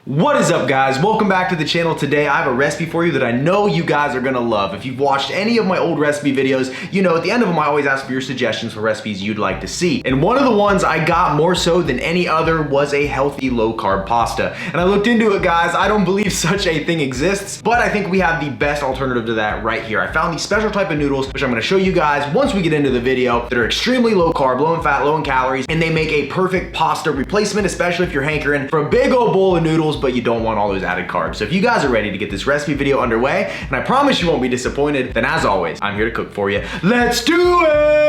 What is up, guys? Welcome back to the channel. Today I have a recipe for you that I know you guys are gonna love. If you've watched any of my old recipe videos, you know at the end of them I always ask for your suggestions for recipes you'd like to see. And one of the ones I got more so than any other was a healthy low-carb pasta. And I looked into it, guys. I don't believe such a thing exists, but I think we have the best alternative to that right here. I found these special type of noodles, which I'm gonna show you guys once we get into the video, that are extremely low carb, low in fat, low in calories, and they make a perfect pasta replacement, especially if you're hankering for a big old bowl of noodles, but you don't want all those added carbs. So if you guys are ready to get this recipe video underway, and I promise you won't be disappointed, then as always, I'm here to cook for you. Let's do it!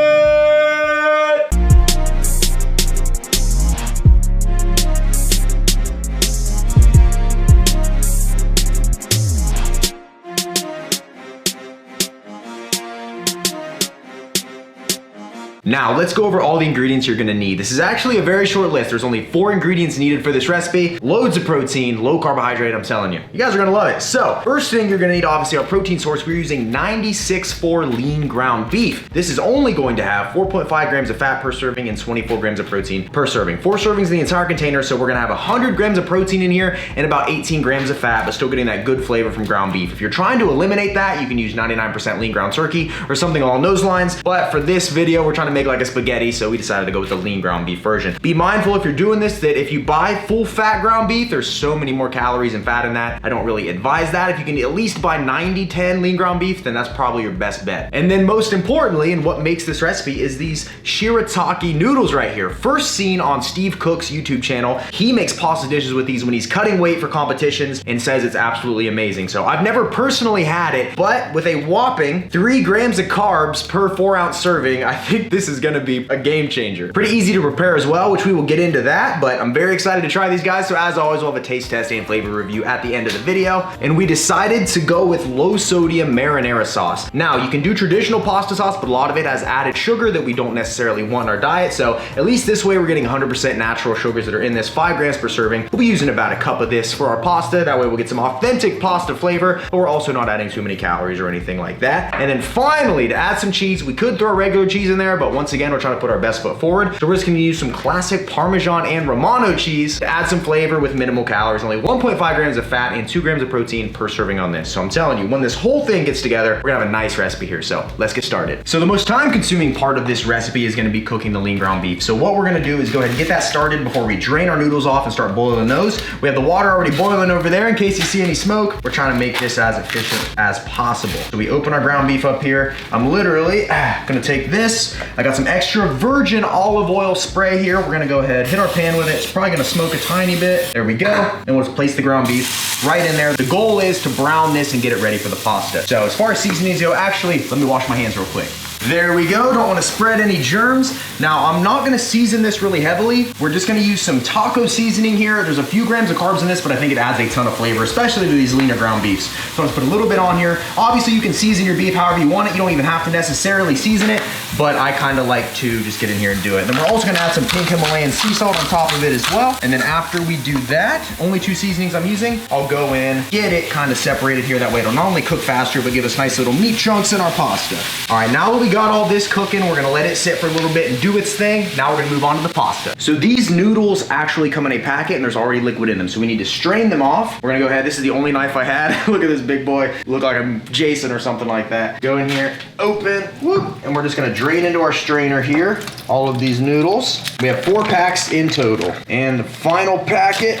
Now, let's go over all the ingredients you're gonna need. This is actually a very short list. There's only 4 ingredients needed for this recipe. Loads of protein, low carbohydrate, I'm telling you. You guys are gonna love it. So, first thing you're gonna need, obviously, our protein source. We're using 96.4 lean ground beef. This is only going to have 4.5 grams of fat per serving and 24 grams of protein per serving. 4 servings in the entire container, so we're gonna have 100 grams of protein in here and about 18 grams of fat, but still getting that good flavor from ground beef. If you're trying to eliminate that, you can use 99% lean ground turkey or something along those lines. But for this video, we're trying to make like a spaghetti, so we decided to go with the lean ground beef version. Be mindful if you're doing this that if you buy full fat ground beef, there's so many more calories and fat in that. I don't really advise that. If you can at least buy 90-10 lean ground beef, then that's probably your best bet. And then most importantly, and what makes this recipe, is these shirataki noodles right here. First seen on Steve Cook's YouTube channel. He makes pasta dishes with these when he's cutting weight for competitions and says it's absolutely amazing. So I've never personally had it, but with a whopping 3 grams of carbs per 4-ounce serving, I think this is gonna be a game changer. Pretty easy to prepare as well, which we will get into that, but I'm very excited to try these guys. So as always, we'll have a taste test and flavor review at the end of the video. And we decided to go with low sodium marinara sauce. Now, you can do traditional pasta sauce, but a lot of it has added sugar that we don't necessarily want in our diet. So at least this way we're getting 100% natural sugars that are in this, 5 grams per serving. We'll be using about a cup of this for our pasta. That way we'll get some authentic pasta flavor, but we're also not adding too many calories or anything like that. And then finally, to add some cheese, we could throw regular cheese in there, but once again, we're trying to put our best foot forward. So we're just gonna use some classic Parmesan and Romano cheese to add some flavor with minimal calories, only 1.5 grams of fat and 2 grams of protein per serving on this. So I'm telling you, when this whole thing gets together, we're gonna have a nice recipe here. So let's get started. So the most time consuming part of this recipe is gonna be cooking the lean ground beef. So what we're gonna do is go ahead and get that started before we drain our noodles off and start boiling those. We have the water already boiling over there in case you see any smoke. We're trying to make this as efficient as possible. So we open our ground beef up here. I'm literally gonna take this. I got some extra virgin olive oil spray here. We're gonna go ahead, hit our pan with it. It's probably gonna smoke a tiny bit. There we go. And we'll just place the ground beef right in there. The goal is to brown this and get it ready for the pasta. So as far as seasonings go, actually, let me wash my hands real quick. There we go, don't wanna spread any germs. Now, I'm not gonna season this really heavily. We're just gonna use some taco seasoning here. There's a few grams of carbs in this, but I think it adds a ton of flavor, especially to these leaner ground beefs. So I'll just put a little bit on here. Obviously, you can season your beef however you want it. You don't even have to necessarily season it, but I kinda like to just get in here and do it. And then we're also gonna add some pink Himalayan sea salt on top of it as well. And then after we do that, only 2 seasonings I'm using, I'll go in, get it kinda separated here. That way it'll not only cook faster, but give us nice little meat chunks in our pasta. All right, now that we got all this cooking, we're gonna let it sit for a little bit and do its thing. Now we're gonna move on to the pasta. So these noodles actually come in a packet and there's already liquid in them. So we need to strain them off. We're gonna go ahead, this is the only knife I had. Look at this big boy. Look like I'm Jason or something like that. Go in here, open, whoop, and we're just gonna drain into our strainer here all of these noodles. We have 4 packs in total. And the final packet,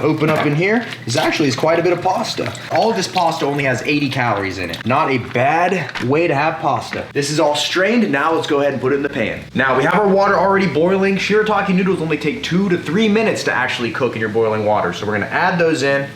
open up in here, is quite a bit of pasta. All of this pasta only has 80 calories in it. Not a bad way to have pasta. This is all strained. Now let's go ahead and put it in the pan. Now we have our water already boiling. Shirataki noodles only take 2 to 3 minutes to actually cook in your boiling water. So we're gonna add those in.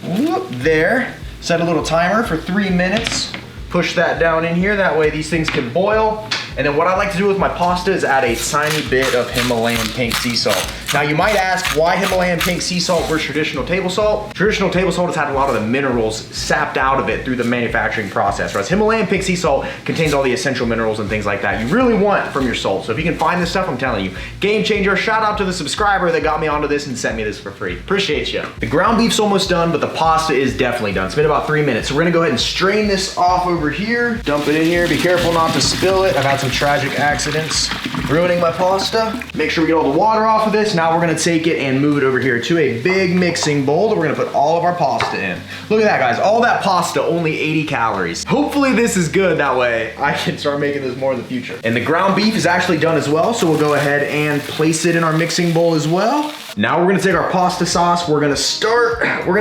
Whoop, there. Set a little timer for 3 minutes. Push that down in here. That way these things can boil. And then what I like to do with my pasta is add a tiny bit of Himalayan pink sea salt. Now you might ask, why Himalayan pink sea salt versus traditional table salt? Traditional table salt has had a lot of the minerals sapped out of it through the manufacturing process, whereas Himalayan pink sea salt contains all the essential minerals and things like that you really want from your salt. So if you can find this stuff, I'm telling you, game changer. Shout out to the subscriber that got me onto this and sent me this for free. Appreciate you. The ground beef's almost done, but the pasta is definitely done. It's been about 3 minutes. So we're gonna go ahead and strain this off over here. Dump it in here. Be careful not to spill it. I've had some tragic accidents ruining my pasta. Make sure we get all the water off of this. Now we're gonna take it and move it over here to a big mixing bowl that we're gonna put all of our pasta in. Look at that, guys. All that pasta, only 80 calories. Hopefully this is good. That way I can start making this more in the future. And the ground beef is actually done as well, so we'll go ahead and place it in our mixing bowl as well. Now we're gonna take our pasta sauce. We're gonna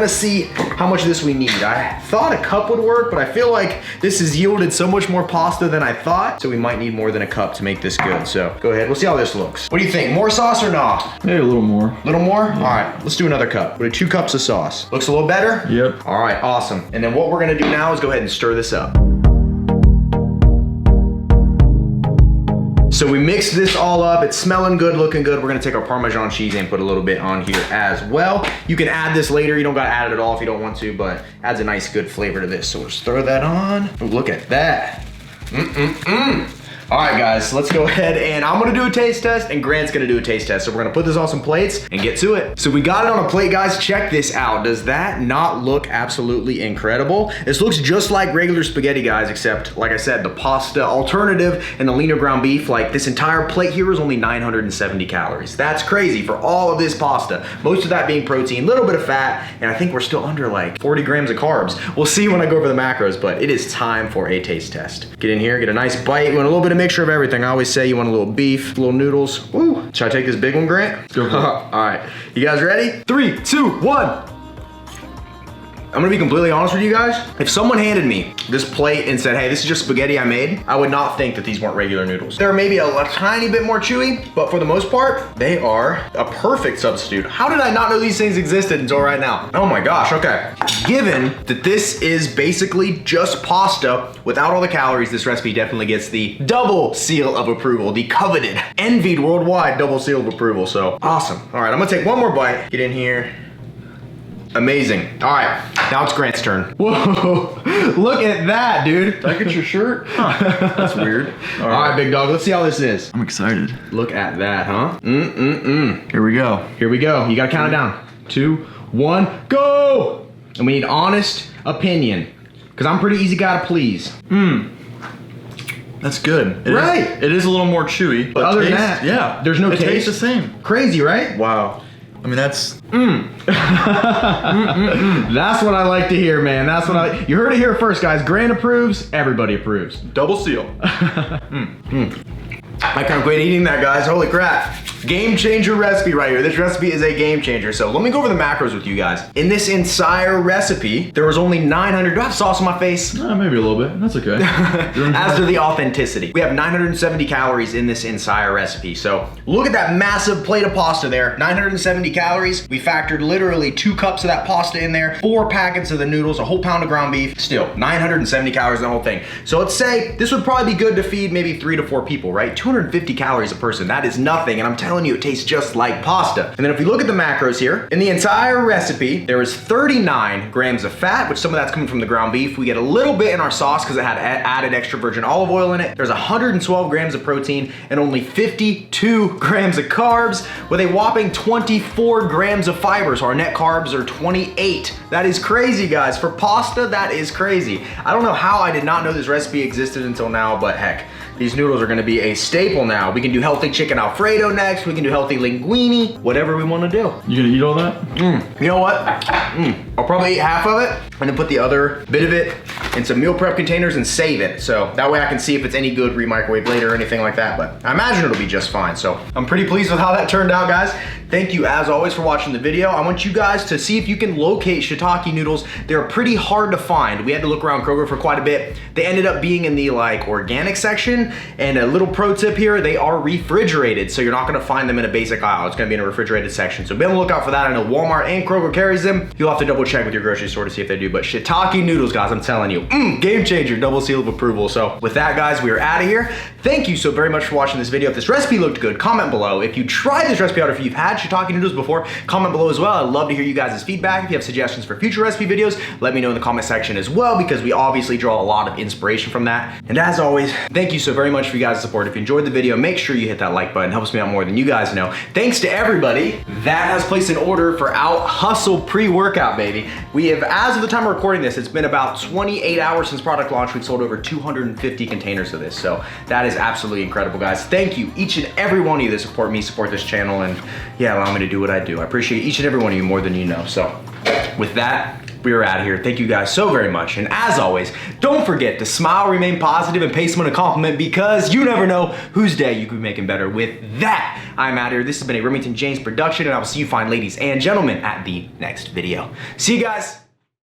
see how much of this we need. I thought a cup would work, but I feel like this has yielded so much more pasta than I thought, so we might need more than a cup to make this good. So go ahead, we'll see how this looks. What do you think, more sauce or not? Maybe a little more. A little more? Yeah. All right, let's do another cup. We'll do 2 cups of sauce. Looks a little better? Yep. All right, awesome. And then what we're gonna do now is go ahead and stir this up. So we mixed this all up. It's smelling good, looking good. We're gonna take our Parmesan cheese and put a little bit on here as well. You can add this later. You don't gotta add it at all if you don't want to, but adds a nice, good flavor to this. So we'll just throw that on. Ooh, look at that. All right, guys, let's go ahead and I'm gonna do a taste test and Grant's gonna do a taste test. So we're gonna put this on some plates and get to it. So we got it on a plate, guys. Check this out. Does that not look absolutely incredible? This looks just like regular spaghetti, guys, except like I said, the pasta alternative and the leaner ground beef, like this entire plate here is only 970 calories. That's crazy for all of this pasta. Most of that being protein, a little bit of fat, and I think we're still under like 40 grams of carbs. We'll see when I go over the macros, but it is time for a taste test. Get in here, get a nice bite. We want a little bit of mixture of everything. I always say you want a little beef, little noodles. Woo. Should I take this big one, Grant? Go for it. All right, you guys ready? 3, 2, 1. I'm gonna be completely honest with you guys. If someone handed me this plate and said, hey, this is just spaghetti I made, I would not think that these weren't regular noodles. They're maybe a tiny bit more chewy, but for the most part, they are a perfect substitute. How did I not know these things existed until right now? Oh my gosh, okay. Given that this is basically just pasta without all the calories, this recipe definitely gets the double seal of approval, the coveted, envied worldwide double seal of approval, so awesome. All right, I'm gonna take one more bite, get in here. Amazing. All right, now it's Grant's turn. Whoa, look at that, dude. Did I get your shirt? Huh. That's weird. All right, big dog, let's see how this is. I'm excited. Look at that, huh? Here we go. Here we go. You gotta count it down. 2, 1, go! And we need honest opinion, because I'm pretty easy guy to please. That's good. Right. It is a little more chewy. But other than that, yeah. there's no taste. It tastes the same. Crazy, right? Wow. I mean, that's... That's what I like to hear, man. That's what I... You heard it here first, guys. Grant approves, everybody approves. Double seal. I can't quit eating that, guys. Holy crap. Game changer recipe right here. This recipe is a game changer. So let me go over the macros with you guys. In this entire recipe, there was only 900, do I have sauce on my face? Maybe a little bit, that's okay. As to the authenticity. We have 970 calories in this entire recipe. So look at that massive plate of pasta there, 970 calories. We factored literally 2 cups of that pasta in there, 4 packets of the noodles, a whole pound of ground beef, still 970 calories in the whole thing. So let's say this would probably be good to feed maybe 3 to 4 people, right? 250 calories a person, that is nothing. And I'm telling you, it tastes just like pasta. And then if we look at the macros here, in the entire recipe, there is 39 grams of fat, which some of that's coming from the ground beef. We get a little bit in our sauce because it had added extra virgin olive oil in it. There's 112 grams of protein and only 52 grams of carbs with a whopping 24 grams of fiber. So our net carbs are 28. That is crazy, guys. For pasta, that is crazy. I don't know how I did not know this recipe existed until now, but heck, these noodles are gonna be a staple now. We can do healthy chicken Alfredo next. We can do healthy linguine, whatever we wanna do. You gonna eat all that? You know what? I'll probably eat half of it and then put the other bit of it in some meal prep containers and save it. So that way I can see if it's any good, re-microwave later or anything like that. But I imagine it'll be just fine. So I'm pretty pleased with how that turned out, guys. Thank you as always for watching the video. I want you guys to see if you can locate shiitake noodles. They're pretty hard to find. We had to look around Kroger for quite a bit. They ended up being in the like organic section. And a little pro tip here, they are refrigerated. So you're not gonna find them in a basic aisle. It's gonna be in a refrigerated section. So be on the lookout for that. I know Walmart and Kroger carries them. You'll have to double check with your grocery store to see if they do. But shiitake noodles, guys, I'm telling you, game changer, double seal of approval. So with that, guys, we are out of here. Thank you so very much for watching this video. If this recipe looked good, comment below. If you tried this recipe out or if you've had shiitake noodles before, comment below as well. I'd love to hear you guys' feedback. If you have suggestions for future recipe videos, let me know in the comment section as well, because we obviously draw a lot of inspiration from that. And as always, thank you so very much for you guys' support. If you enjoyed the video, make sure you hit that like button. It helps me out more than you guys know. Thanks to everybody that has placed an order for Out Hustle pre-workout, baby. We have, as of the time of recording this, it's been about 28 8 hours since product launch, we've sold over 250 containers of this. So that is absolutely incredible, guys. Thank you, each and every one of you that support me, support this channel, and yeah, allow me to do what I do. I appreciate each and every one of you more than you know. So with that, we are out of here. Thank you guys so very much. And as always, don't forget to smile, remain positive, and pay someone a compliment, because you never know whose day you could be making better. With that, I'm out of here. This has been a Remington James production, and I will see you fine ladies and gentlemen at the next video. See you guys.